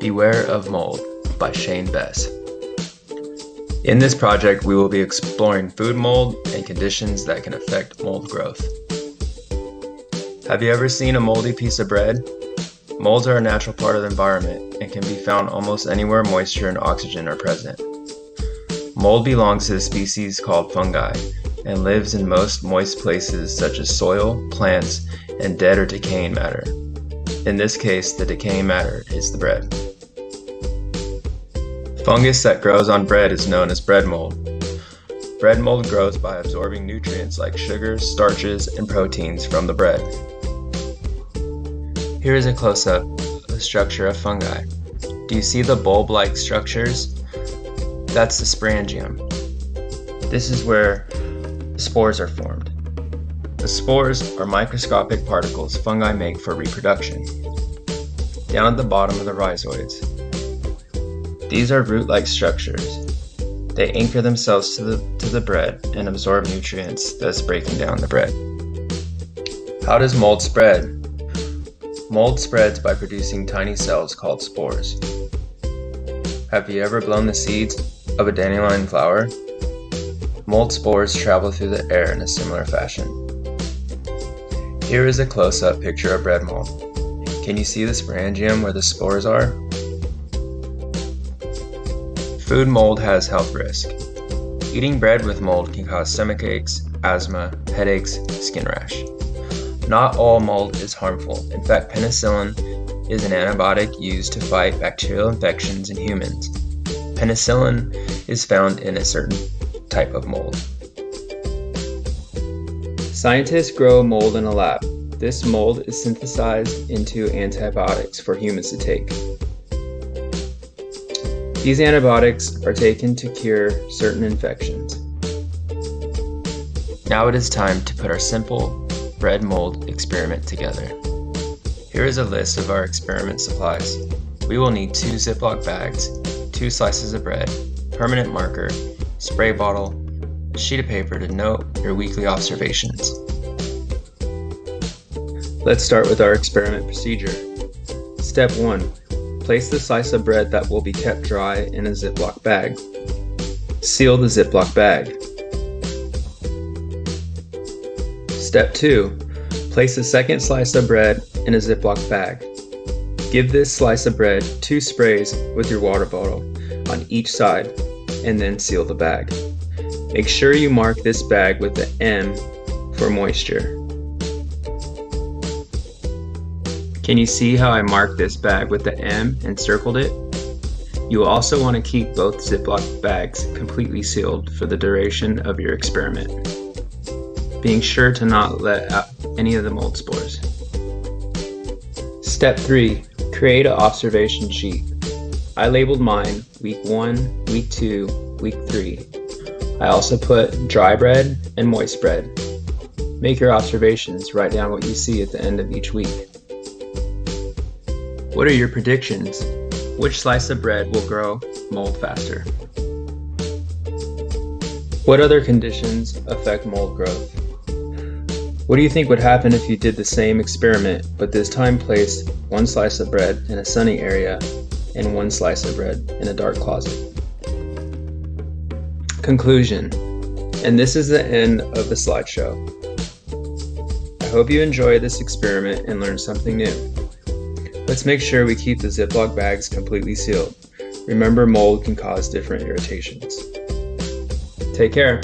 Beware of Mold by Shane Bess. In this project, we will be exploring food mold and conditions that can affect mold growth. Have you ever seen a moldy piece of bread? Molds are a natural part of the environment and can be found almost anywhere moisture and oxygen are present. Mold belongs to the species called fungi and lives in most moist places such as soil, plants, and dead or decaying matter. In this case, the decaying matter is the bread. Fungus that grows on bread is known as bread mold. Bread mold grows by absorbing nutrients like sugars, starches, and proteins from the bread. Here is a close-up of the structure of fungi. Do you see the bulb-like structures? That's the sporangium. This is where the spores are formed. The spores are microscopic particles fungi make for reproduction. Down at the bottom are the rhizoids. These are root-like structures. They anchor themselves to the bread and absorb nutrients, thus breaking down the bread. How does mold spread? Mold spreads by producing tiny cells called spores. Have you ever blown the seeds of a dandelion flower? Mold spores travel through the air in a similar fashion. Here is a close-up picture of bread mold. Can you see the sporangium where the spores are? Food mold has health risk. Eating bread with mold can cause stomach aches, asthma, headaches, skin rash. Not all mold is harmful. In fact, penicillin is an antibiotic used to fight bacterial infections in humans. Penicillin is found in a certain type of mold. Scientists grow mold in a lab. This mold is synthesized into antibiotics for humans to take. These antibiotics are taken to cure certain infections. Now it is time to put our simple bread mold experiment together. Here is a list of our experiment supplies. We will need 2 Ziploc bags, 2 slices of bread, permanent marker, spray bottle, a sheet of paper to note your weekly observations. Let's start with our experiment procedure. Step 1. Place the slice of bread that will be kept dry in a Ziploc bag. Seal the Ziploc bag. Step 2. Place the second slice of bread in a Ziploc bag. Give this slice of bread 2 sprays with your water bottle on each side and then seal the bag. Make sure you mark this bag with the M for moisture. Can you see how I marked this bag with the M and circled it? You will also want to keep both Ziploc bags completely sealed for the duration of your experiment, being sure to not let out any of the mold spores. Step 3. Create an observation sheet. I labeled mine week 1, week 2, week 3. I also put dry bread and moist bread. Make your observations, write down what you see at the end of each week. What are your predictions? Which slice of bread will grow mold faster? What other conditions affect mold growth? What do you think would happen if you did the same experiment, but this time placed 1 slice of bread in a sunny area and 1 slice of bread in a dark closet? Conclusion. And this is the end of the slideshow. I hope you enjoyed this experiment and learned something new. Let's make sure we keep the Ziploc bags completely sealed. Remember, mold can cause different irritations. Take care.